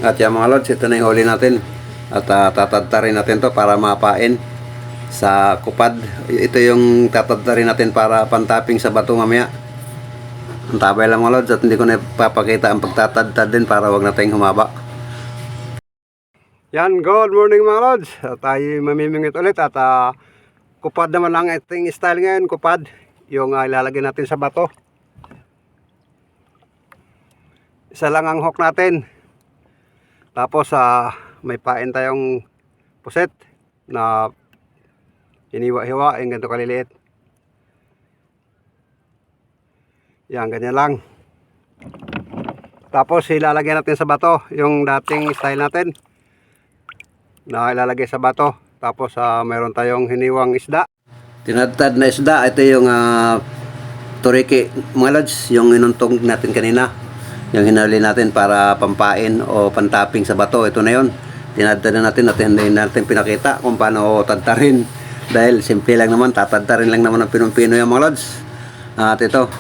At yan mga lods, ito na yung huli natin. At tatadtarin natin to para mapain sa kupad. Ito yung tatadtarin natin para pantaping sa bato mamaya. Ang tabay lang mga lods, at hindi ko na ipapakita ang pagtatadtad din para wag na tayong humaba. Yan, good morning mga lods. Tayo mamimingit ulit at kupad naman lang ating style ngayon, kupad. Yung ilalagay natin sa bato. Isa lang ang hook natin. Tapos may pain tayong puset na hiniwa-hiwa, yung ganito kaliliit. Yan, ganyan lang. Tapos ilalagay natin sa bato yung dating style natin na ilalagay sa bato. Tapos mayroon tayong hiniwang isda. Tinadtad na isda, ito yung turiki mga lods, yung inuntong natin kanina. Yung hinali natin para pampain o pantaping sa bato, ito na yun. Tinadtad na natin at hindi natin pinakita kung paano tadtarin. Dahil simple lang naman, tatadtarin lang naman ang pinumpino yung mga lods. At ito,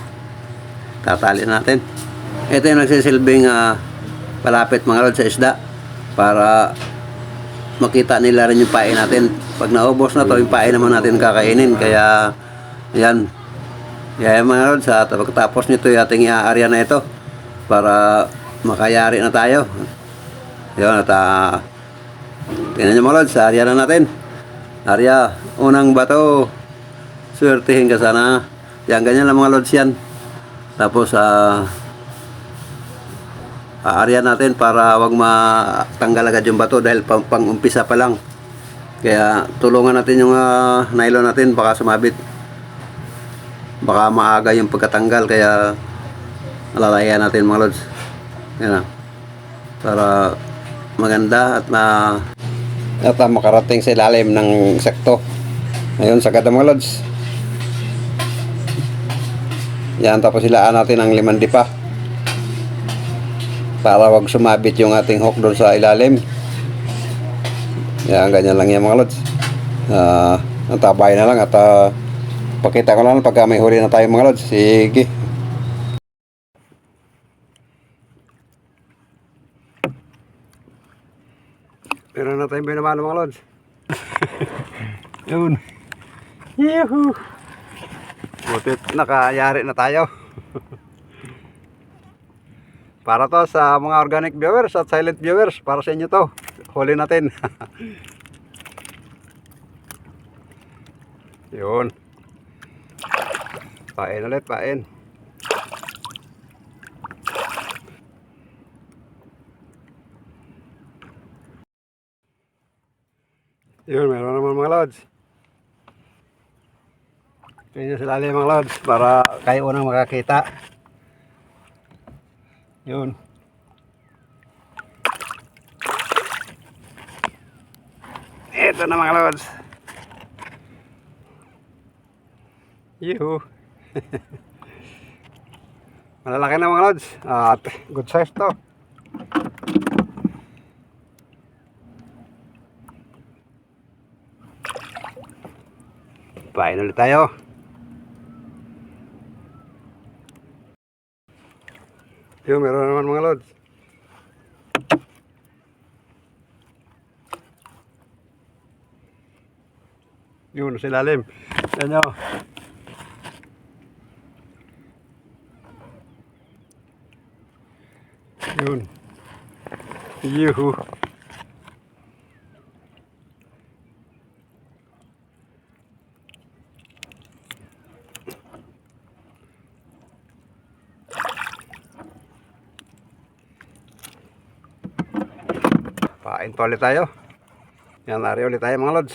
tatali natin. Ito yung nagsisilbing palapit mga lods sa isda para makita nila rin yung pain natin. Pag naubos na to, yung pain naman natin kakainin. Kaya yan, yan mga lods, at pagkatapos nito yung ating iaarya na ito para makayari na tayo. Yun, at tingnan nyo mga lods, arya na natin. Arya, unang bato, swertihin ka sana. Yan, ganyan lang mga lods yan. Tapos aarya natin para wag matanggal agad yung bato dahil pang-umpisa pa lang. Kaya tulungan natin yung nylon natin, baka sumabit, baka maaga yung pagkatanggal. Kaya alalayan natin mga lods. Yan na, para maganda at makarating sa ilalim ng sekto. Ngayon sagad mga lods. Yan, tapos ilaan natin ang limandi pa para wag sumabit yung ating hook doon sa ilalim. Yan, ganyan lang yan mga lods. Tabay na lang at pakita ko lang pagka may huli na tayo mga lods. Sige. Meron na tayong binamano mga lods. Yun. Yuhu. Butit nakayari na tayo. Para to sa mga organic viewers at silent viewers, para sa inyo to. Huli natin. Yun. Pain ulit, pain. Yun, meron naman mga lods. Tingnan sa lalim mga lods para kayo unang makakita. Yun. Ito na mga lods. Yuhu. Malalaki na mga lods. At good size to. Pain ulit tayo. Yun, meron naman mga lods. Yun, sa ilalim. Yan nyo. Yun. Yuhu. Pain pa ulit tayo. Yan, ari ulit tayo mga lods.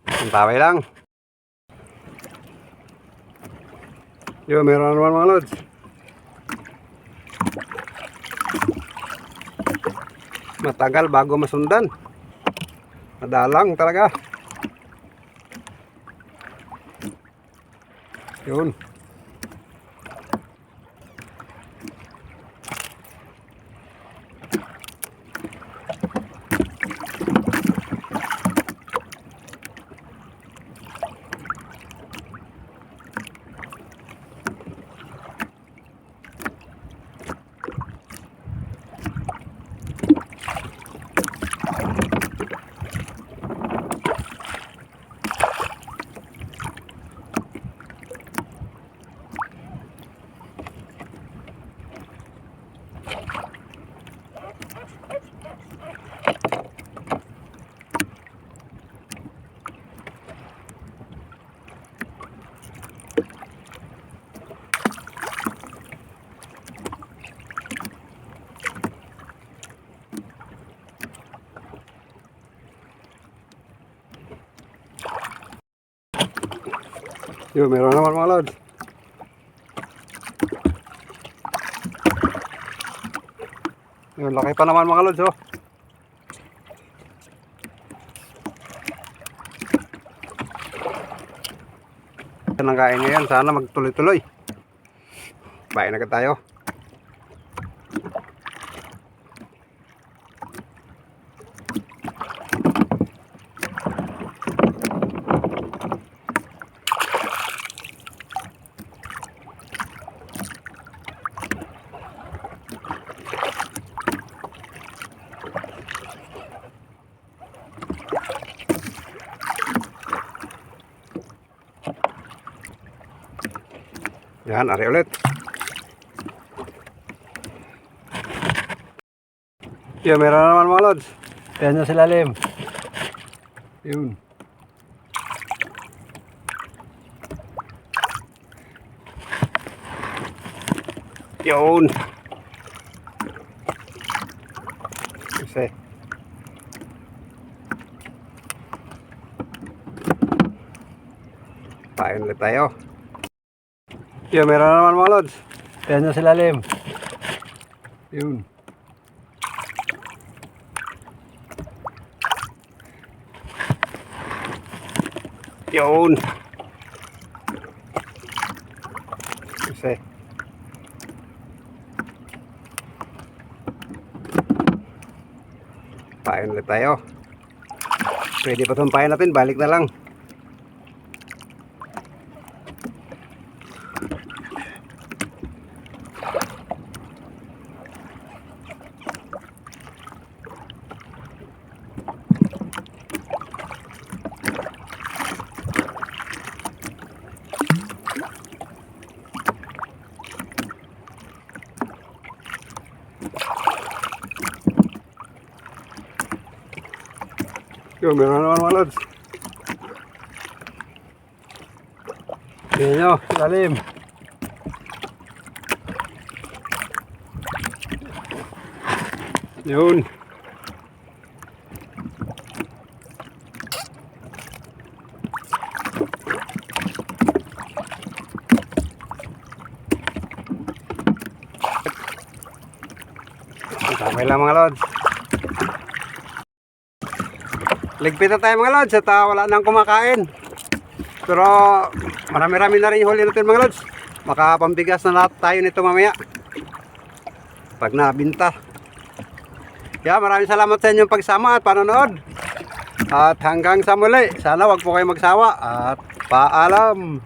Ang taway lang. Yun, meron naman mga lods. Matagal bago masundan. Madalang talaga. Yun. Yun, meron naman mga lods. Yun, laki pa naman mga lods, oh. Yan ang kain ngayon, sana magtuloy-tuloy. Bayan agad tayo. Yan, ari ulit. Yun, meron na naman mga lods. Yan nyo sa lalim. Yun. Yun. Kasi. Pain ulit tayo. Yun, meron na naman mga lods. Yan nyo sa lalim. Yun. Yun. Kasi. Pain ulit tayo. Pwede pa itong pain natin. Balik na lang. Yun, meron naman mga lods. Tingnan nyo, lalim. Yun. Tama lang mga lods. Ligpit na tayo mga lods at wala nang kumakain. Pero marami-rami na rin yung huli natin mga lods. Makapambigas na lahat tayo nito mamaya pag nabinta. Kaya maraming salamat sa inyong pagsama at panonood. At hanggang sa muli, sana wag po kayo magsawa at paalam.